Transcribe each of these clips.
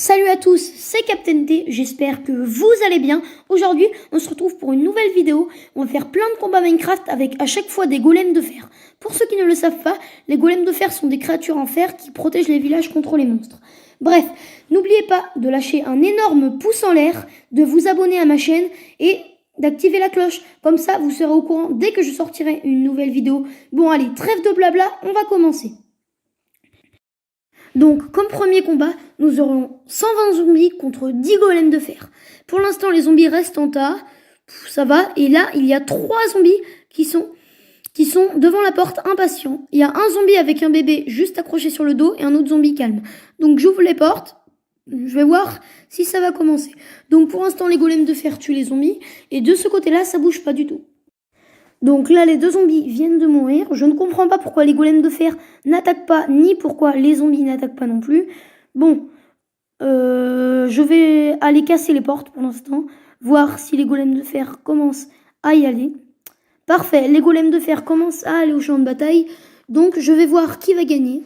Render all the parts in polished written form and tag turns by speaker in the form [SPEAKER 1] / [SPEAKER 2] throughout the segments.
[SPEAKER 1] Salut à tous, c'est Captain T, j'espère que vous allez bien. Aujourd'hui, on se retrouve pour une nouvelle vidéo. On va faire plein de combats Minecraft avec à chaque fois des golems de fer. Pour ceux qui ne le savent pas, les golems de fer sont des créatures en fer qui protègent les villages contre les monstres. Bref, n'oubliez pas de lâcher un énorme pouce en l'air, de vous abonner à ma chaîne et d'activer la cloche. Comme ça, vous serez au courant dès que je sortirai une nouvelle vidéo. Bon allez, trêve de blabla, on va commencer. Donc, comme premier combat, nous aurons 120 zombies contre 10 golems de fer. Pour l'instant, les zombies restent en tas. Ça va. Et là, il y a 3 zombies qui sont devant la porte, impatients. Il y a un zombie avec un bébé juste accroché sur le dos et un autre zombie calme. Donc, j'ouvre les portes. Je vais voir si ça va commencer. Donc, pour l'instant, les golems de fer tuent les zombies. Et de ce côté-là, ça bouge pas du tout. Donc là, les deux zombies viennent de mourir. Je ne comprends pas pourquoi les golems de fer n'attaquent pas, ni pourquoi les zombies n'attaquent pas non plus. Bon, je vais aller casser les portes pour l'instant, voir si les golems de fer commencent à y aller. Parfait, les golems de fer commencent à aller au champ de bataille, donc je vais voir qui va gagner.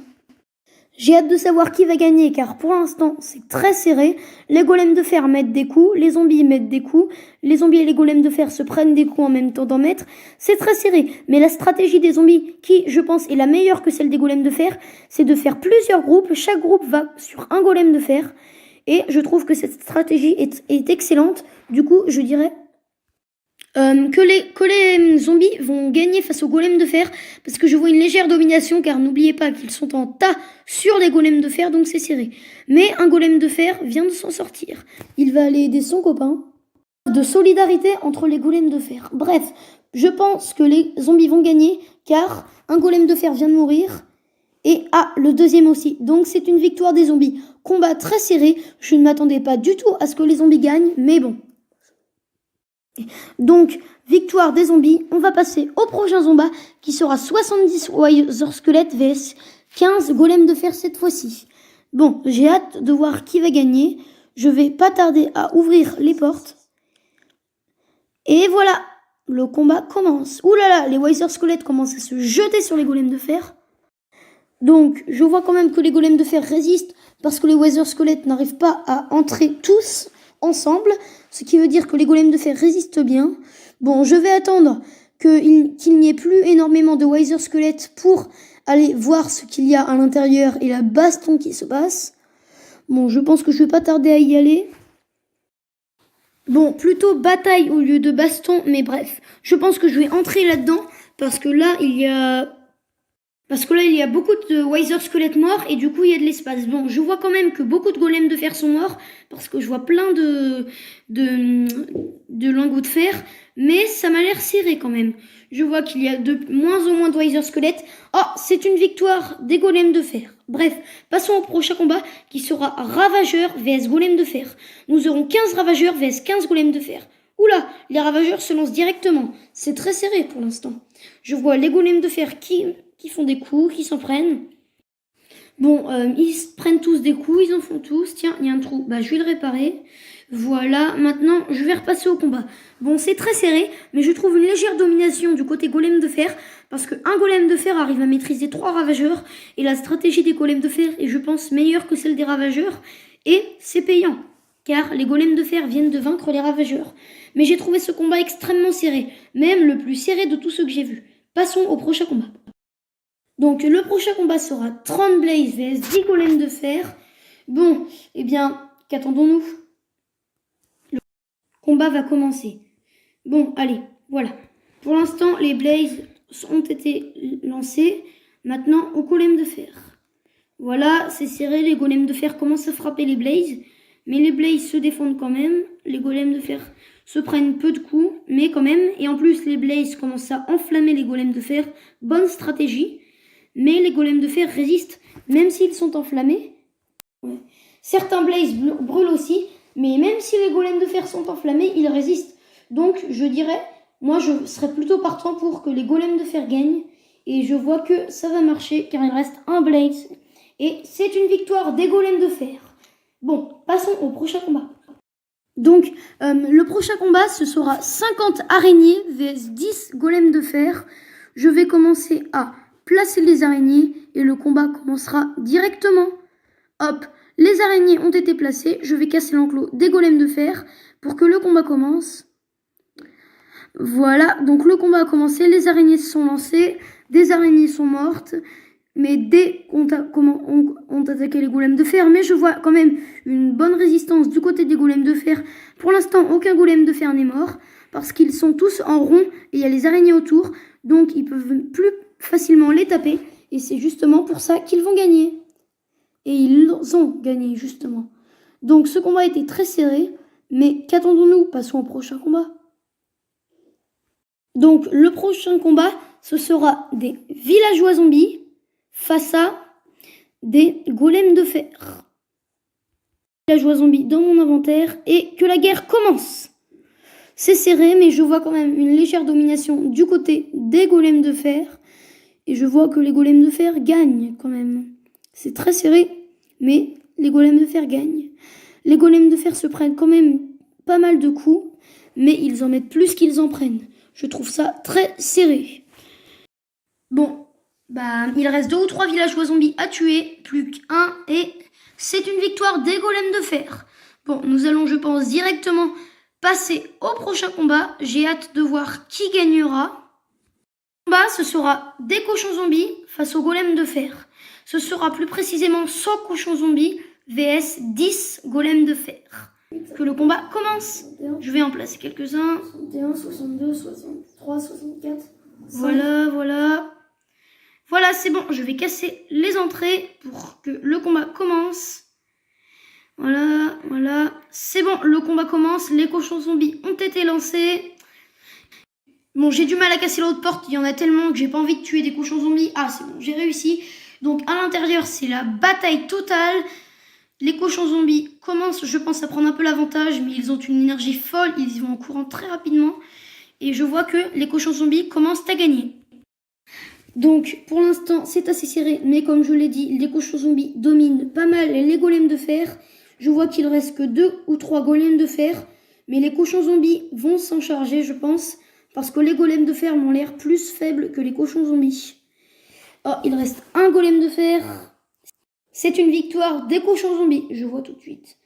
[SPEAKER 1] J'ai hâte de savoir qui va gagner car pour l'instant c'est très serré. Les golems de fer mettent des coups, les zombies mettent des coups, les zombies et les golems de fer se prennent des coups en même temps d'en mettre. C'est très serré, mais la stratégie des zombies qui je pense est la meilleure que celle des golems de fer, c'est de faire plusieurs groupes, chaque groupe va sur un golem de fer et je trouve que cette stratégie est excellente. Du coup je dirais que les zombies vont gagner face aux golems de fer parce que je vois une légère domination car n'oubliez pas qu'ils sont en tas sur les golems de fer donc c'est serré. Mais un golem de fer vient de s'en sortir. Il va aller aider son copain. De solidarité entre les golems de fer. Bref, je pense que les zombies vont gagner car un golem de fer vient de mourir et le deuxième aussi. Donc c'est une victoire des zombies. Combat très serré. Je ne m'attendais pas du tout à ce que les zombies gagnent mais bon. Donc, victoire des zombies, on va passer au prochain combat qui sera 70 Wither Squelettes vs 15 golems de fer cette fois-ci. Bon, j'ai hâte de voir qui va gagner. Je vais pas tarder à ouvrir les portes. Et voilà, le combat commence. Ouh là là, les Wither Squelettes commencent à se jeter sur les golems de fer. Donc, je vois quand même que les golems de fer résistent parce que les Wither Squelettes n'arrivent pas à entrer tous ensemble, ce qui veut dire que les golems de fer résistent bien. Bon, je vais attendre qu'il n'y ait plus énormément de Wither Squelettes pour aller voir ce qu'il y a à l'intérieur et la baston qui se passe. Bon, je pense que je vais pas tarder à y aller. Bon, plutôt bataille au lieu de baston, mais bref, je pense que je vais entrer là-dedans parce que là, il y a beaucoup de Wither Squelettes morts et du coup il y a de l'espace. Bon, je vois quand même que beaucoup de golems de fer sont morts parce que je vois plein de lingots de fer, mais ça m'a l'air serré quand même. Je vois qu'il y a de moins en moins de Wither Squelettes. Oh, c'est une victoire des golems de fer. Bref, passons au prochain combat qui sera Ravageurs vs Golems de fer. Nous aurons 15 Ravageurs vs 15 golems de fer. Oula, les Ravageurs se lancent directement. C'est très serré pour l'instant. Je vois les golems de fer qui font des coups, qui s'en prennent. Bon, ils prennent tous des coups, ils en font tous. Tiens, il y a un trou, bah je vais le réparer. Voilà, maintenant je vais repasser au combat. Bon, c'est très serré, mais je trouve une légère domination du côté golem de fer, parce qu'un golem de fer arrive à maîtriser 3 ravageurs, et la stratégie des golems de fer est, je pense, meilleure que celle des ravageurs, et c'est payant, car les golems de fer viennent de vaincre les ravageurs. Mais j'ai trouvé ce combat extrêmement serré, même le plus serré de tous ceux que j'ai vus. Passons au prochain combat. Donc le prochain combat sera 30 Blaze vs 10 golems de fer. Bon, eh bien, qu'attendons-nous? Le combat va commencer. Bon, allez, voilà. Pour l'instant, les Blazes ont été lancés. Maintenant, au golem de fer. Voilà, c'est serré, les golems de fer commencent à frapper les Blazes. Mais les Blazes se défendent quand même. Les golems de fer se prennent peu de coups, mais quand même. Et en plus, les Blazes commencent à enflammer les golems de fer. Bonne stratégie. Mais les golems de fer résistent, même s'ils sont enflammés. Ouais. Certains blazes brûlent aussi, mais même si les golems de fer sont enflammés, ils résistent. Donc, je dirais, moi, je serais plutôt partant pour que les golems de fer gagnent. Et je vois que ça va marcher, car il reste un blaze. Et c'est une victoire des golems de fer. Bon, passons au prochain combat. Donc, le prochain combat, ce sera 50 araignées vs 10 golems de fer. Je vais commencer à placer les araignées et le combat commencera directement. Hop, Les araignées ont été placées. Je vais casser l'enclos des golems de fer pour que le combat commence. Voilà, donc le combat a commencé. Les araignées se sont lancées. Des araignées sont mortes. Mais dès qu'on on attaqué les golems de fer, mais je vois quand même une bonne résistance du côté des golems de fer. Pour l'instant, aucun golem de fer n'est mort, parce qu'ils sont tous en rond, et il y a les araignées autour, donc ils peuvent plus facilement les taper, et c'est justement pour ça qu'ils vont gagner. Et ils ont gagné, justement. Donc ce combat a été très serré, mais qu'attendons-nous? Passons au prochain combat. Donc le prochain combat, ce sera des villageois zombies, face à des golems de fer. Villageois zombies dans mon inventaire et que la guerre commence. C'est serré, mais je vois quand même une légère domination du côté des golems de fer. Et je vois que les golems de fer gagnent quand même. C'est très serré, mais les golems de fer gagnent. Les golems de fer se prennent quand même pas mal de coups, mais ils en mettent plus qu'ils en prennent. Je trouve ça très serré. Bon. Il reste 2 ou 3 villageois zombies à tuer, plus qu'un, et c'est une victoire des golems de fer. Bon, nous allons, je pense, directement passer au prochain combat. J'ai hâte de voir qui gagnera. Le combat, ce sera des cochons zombies face aux golems de fer. Ce sera plus précisément 100 cochons zombies vs 10 golems de fer. Que le combat commence. Je vais en placer quelques-uns.
[SPEAKER 2] 61, 62, 63, 64. 5.
[SPEAKER 1] Voilà. Voilà, c'est bon, je vais casser les entrées pour que le combat commence. Voilà, c'est bon, le combat commence, les cochons zombies ont été lancés. Bon, j'ai du mal à casser l'autre porte, il y en a tellement que j'ai pas envie de tuer des cochons zombies. Ah, c'est bon, j'ai réussi. Donc à l'intérieur, c'est la bataille totale. Les cochons zombies commencent, je pense, à prendre un peu l'avantage, mais ils ont une énergie folle, ils y vont en courant très rapidement. Et je vois que les cochons zombies commencent à gagner. Donc, pour l'instant, c'est assez serré, mais comme je l'ai dit, les cochons zombies dominent pas mal les golems de fer. Je vois qu'il reste que 2 ou 3 golems de fer, mais les cochons zombies vont s'en charger, je pense, parce que les golems de fer ont l'air plus faibles que les cochons zombies. Oh, il reste un golem de fer. C'est une victoire des cochons zombies, je vois tout de suite.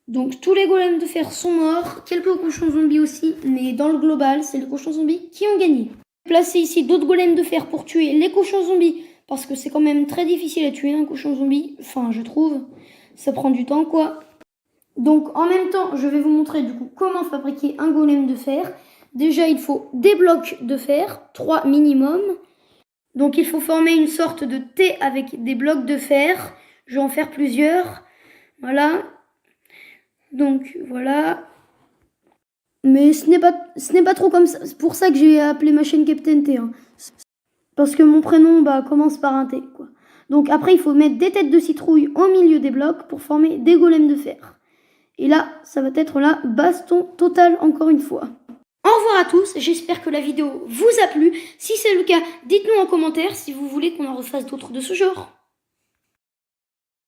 [SPEAKER 1] Donc, tous les golems de fer sont morts, quelques cochons zombies aussi, mais dans le global, c'est les cochons zombies qui ont gagné. Placer ici d'autres golems de fer pour tuer les cochons zombies, parce que c'est quand même très difficile à tuer un cochon zombie, enfin je trouve, ça prend du temps quoi. Donc en même temps je vais vous montrer du coup comment fabriquer un golem de fer. Déjà il faut des blocs de fer, 3 minimum, donc il faut former une sorte de T avec des blocs de fer, je vais en faire plusieurs, voilà, donc voilà. Mais ce n'est pas trop comme ça. C'est pour ça que j'ai appelé ma chaîne Captain T. Hein. Parce que mon prénom commence par un T. Quoi. Donc après, il faut mettre des têtes de citrouille au milieu des blocs pour former des golems de fer. Et là, ça va être la baston totale encore une fois. Au revoir à tous, j'espère que la vidéo vous a plu. Si c'est le cas, dites-nous en commentaire si vous voulez qu'on en refasse d'autres de ce genre.